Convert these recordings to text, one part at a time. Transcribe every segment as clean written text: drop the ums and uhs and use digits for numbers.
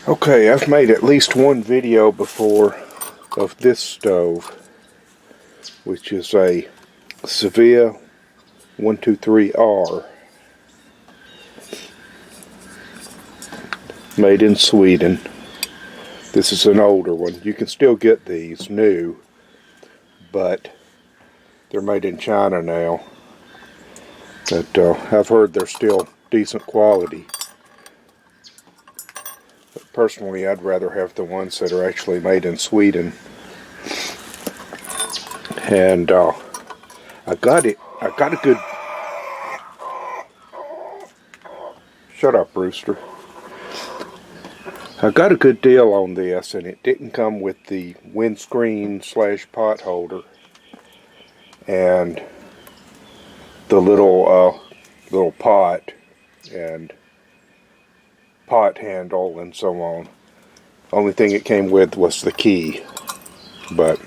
Okay, I've made at least one video before of this stove, which is a Svea 123R, made in Sweden. This is an older one. You can still get these new, but they're made in China now. But I've heard they're still decent quality. But personally, I'd rather have the ones that are actually made in Sweden. And I got a good... Shut up, Rooster. I got a good deal on this, and it didn't come with the windscreen / pot holder and the little pot and pot handle and so on. Only thing it came with was the key. But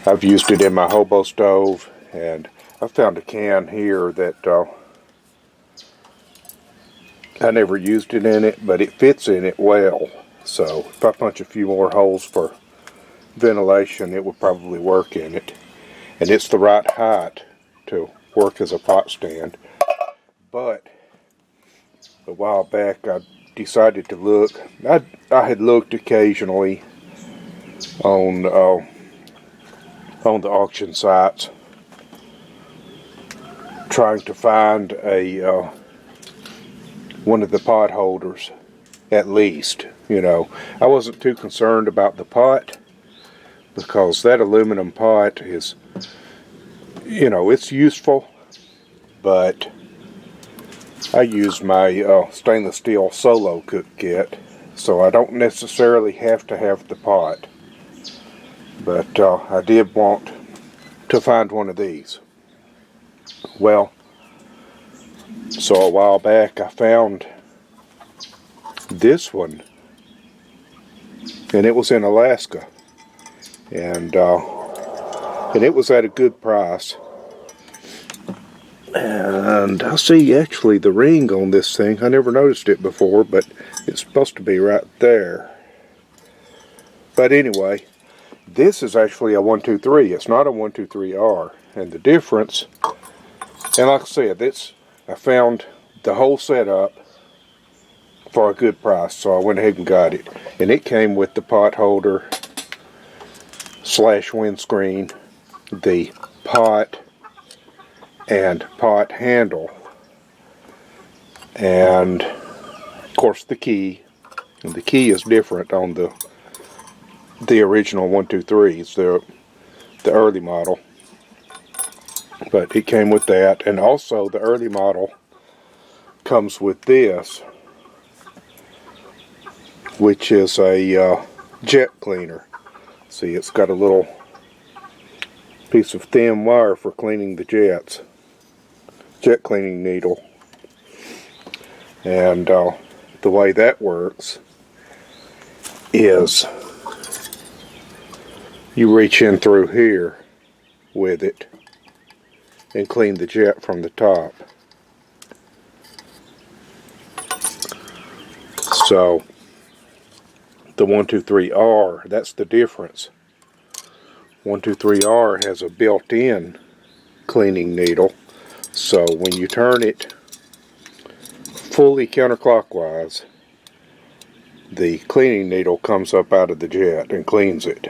I've used it in my hobo stove, and I found a can here that I never used it in it, but it fits in it well. So if I punch a few more holes for ventilation, it would probably work in it. And it's the right height to work as a pot stand. But a while back I decided to look. I had looked occasionally on the auction sites, trying to find a one of the pot holders, at least. You know, I wasn't too concerned about the pot, because that aluminum pot is, you know, it's useful, but I use my stainless steel solo cook kit, so I don't necessarily have to have the pot. But I did want to find one of these. Well, so a while back I found this one, and it was in Alaska, and it was at a good price. And I see actually the ring on this thing. I never noticed it before, but it's supposed to be right there. But anyway, this is actually a 123. It's not a 123R, and the difference, and like I said, I found the whole setup for a good price, so I went ahead and got it. And it came with the pot holder / windscreen, the pot and pot handle, and of course the key. And the key is different on the original 123s, the early model. But it came with that, and also the early model comes with this, which is a jet cleaner. See, it's got a little piece of thin wire for cleaning the jets, jet cleaning needle. And the way that works is you reach in through here with it and clean the jet from the top. So the 123R, that's the difference. 123R has a built-in cleaning needle, so when you turn it fully counterclockwise, the cleaning needle comes up out of the jet and cleans it.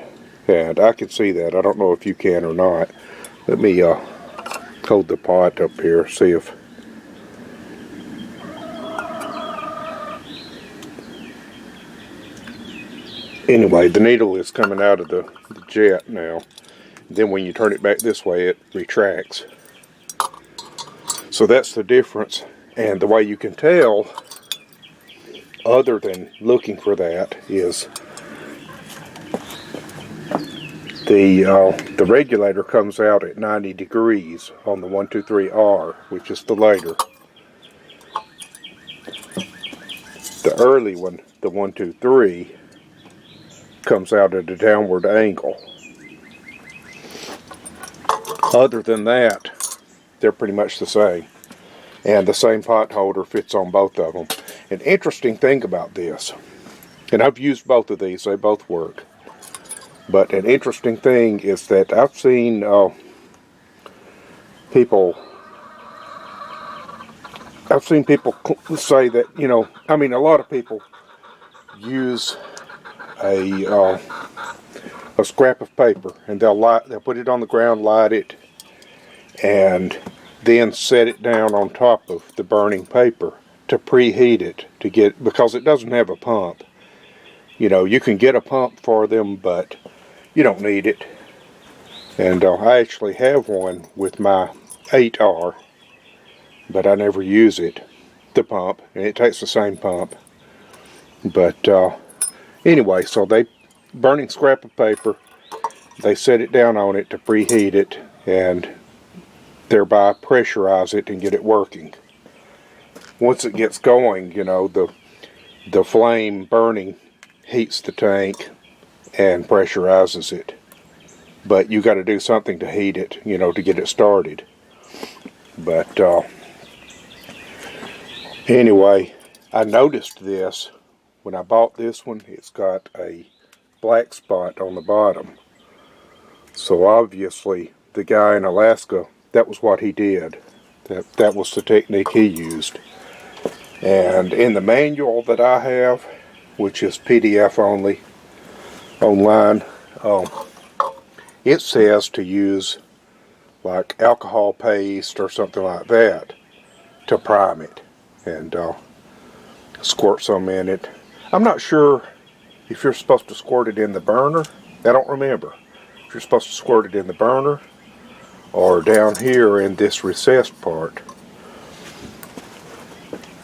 And I can see that. I don't know if you can or not. Let me hold the pot up here, see if... Anyway, the needle is coming out of the jet now. Then when you turn it back this way, it retracts. So that's the difference. And the way you can tell, other than looking for that, is the regulator comes out at 90 degrees on the 123R, which is the later. The early one, the 123, comes out at a downward angle. Other than that, they're pretty much the same. And the same pot holder fits on both of them. An interesting thing about this, And I've used both of these, they both work. But an interesting thing is that I've seen people say that, you know, I mean, a lot of people use a scrap of paper, and they'll put it on the ground, light it, and then set it down on top of the burning paper to preheat it because it doesn't have a pump. You know, you can get a pump for them, but you don't need it. And I actually have one with my 8R, but I never use it, the pump, and it takes the same pump. But anyway, so they burning scrap of paper, they set it down on it to preheat it and thereby pressurize it and get it working. Once it gets going, you know, the flame burning heats the tank and pressurizes it. But you got to do something to heat it, you know, to get it started. But anyway, I noticed this when I bought this one. It's got a black spot on the bottom. So obviously the guy in Alaska, that was what he did. That was the technique he used. And in the manual that I have, which is PDF only online, it says to use like alcohol paste or something like that to prime it and squirt some in it. I'm not sure if you're supposed to squirt it in the burner. I don't remember if you're supposed to squirt it in the burner or down here in this recessed part.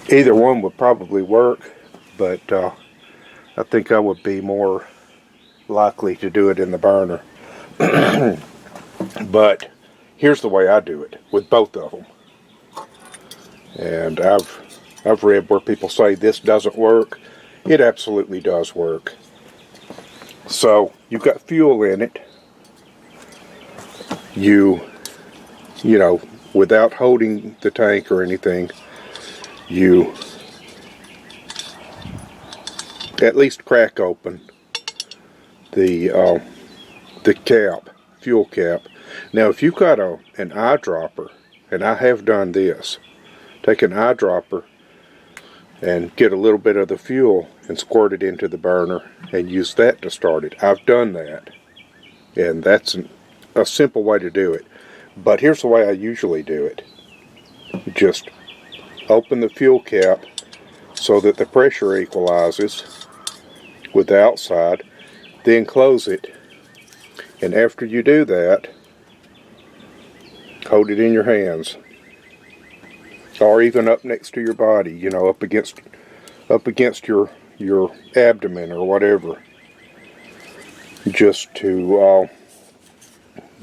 Either one would probably work, but I think I would be more likely to do it in the burner. But here's the way I do it with both of them. And I've read where people say this doesn't work. It absolutely does work. So you've got fuel in it. You know, without holding the tank or anything, you at least crack open the cap, fuel cap. Now, if you've got an eyedropper, and I have done this, take an eyedropper and get a little bit of the fuel and squirt it into the burner and use that to start it. I've done that, and that's a simple way to do it. But here's the way I usually do it. Just open the fuel cap so that the pressure equalizes with the outside, then close it. And after you do that, hold it in your hands, or even up next to your body, you know, up against your abdomen or whatever, just to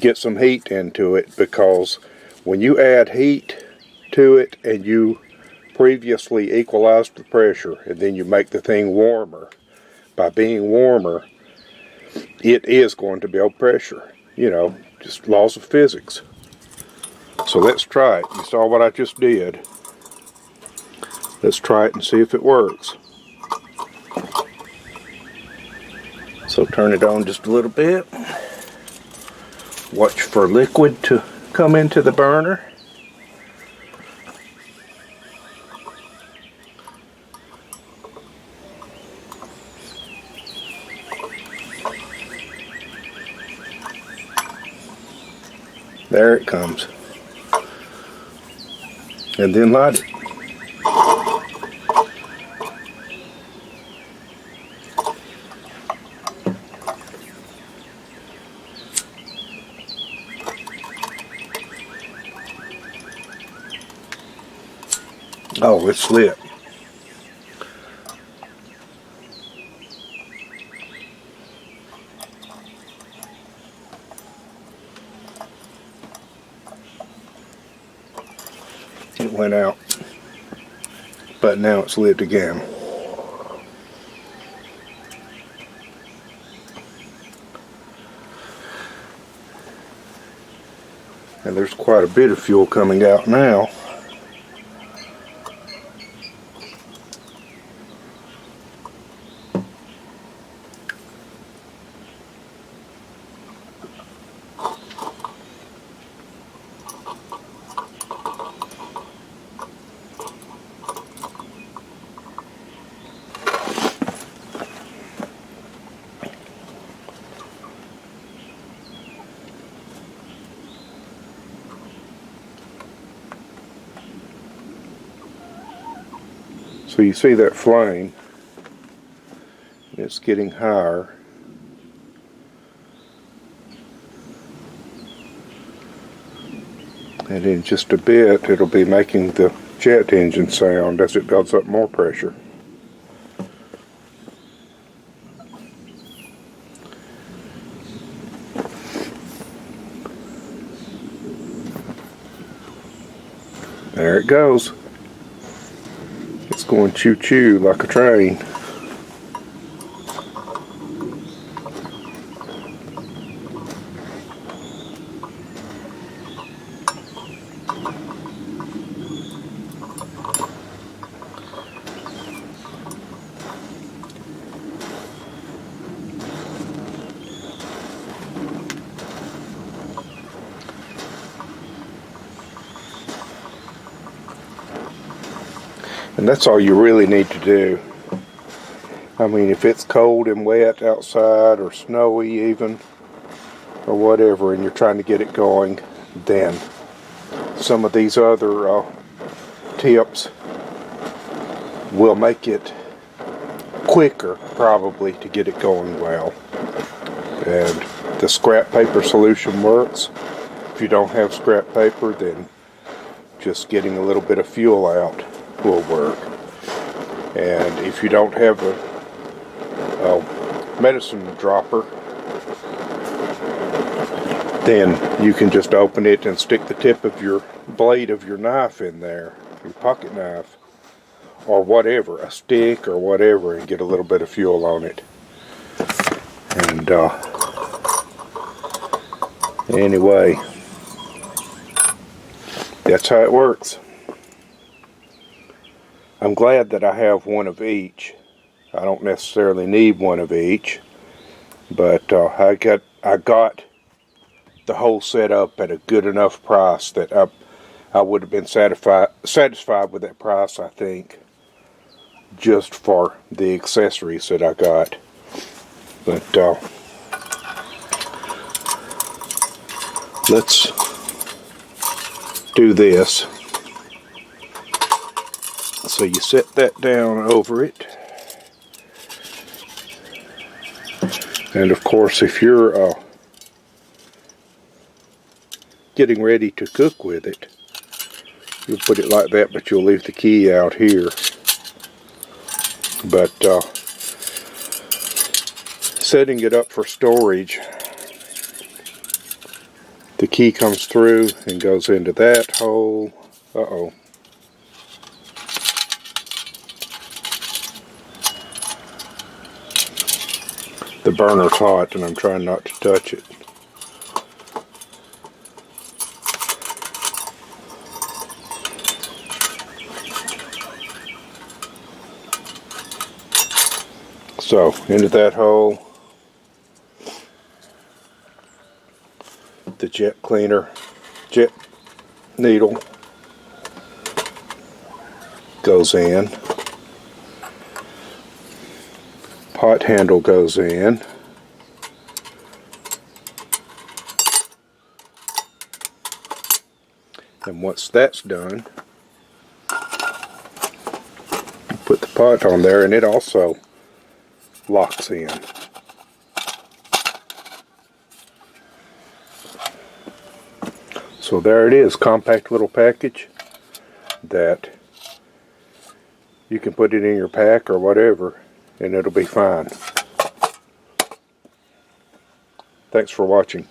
get some heat into it, because when you add heat to it and you previously equalized the pressure and then you make the thing warmer, by being warmer, it is going to build pressure, you know, just laws of physics. So let's try it. You saw what I just did. Let's try it and see if it works. So turn it on just a little bit. Watch for liquid to come into the burner. There it comes. And then light it. Oh, it's lit. It went out, but now it's lit again. And there's quite a bit of fuel coming out now. So you see that flame, it's getting higher. And in just a bit it'll be making the jet engine sound as it builds up more pressure. There it goes. It's going choo-choo like a train. And that's all you really need to do. I mean, if it's cold and wet outside, or snowy even, or whatever, and you're trying to get it going, then some of these other tips will make it quicker, probably, to get it going well. And the scrap paper solution works. If you don't have scrap paper, then just getting a little bit of fuel out will work. And if you don't have a medicine dropper, then you can just open it and stick the tip of your blade of your knife in there, your pocket knife, or whatever, a stick or whatever, and get a little bit of fuel on it. And anyway, that's how it works. I'm glad that I have one of each. I don't necessarily need one of each, but I got the whole setup at a good enough price that I would have been satisfied with that price, I think, just for the accessories that I got. But let's do this. So you set that down over it. And of course, if you're getting ready to cook with it, you'll put it like that, but you'll leave the key out here. But setting it up for storage, the key comes through and goes into that hole. Uh-oh. The burner's hot and I'm trying not to touch it. So, into that hole, the jet needle goes in. Pot handle goes in. And once that's done, put the pot on there and it also locks in. So there it is, compact little package that you can put it in your pack or whatever, and it'll be fine. Thanks for watching.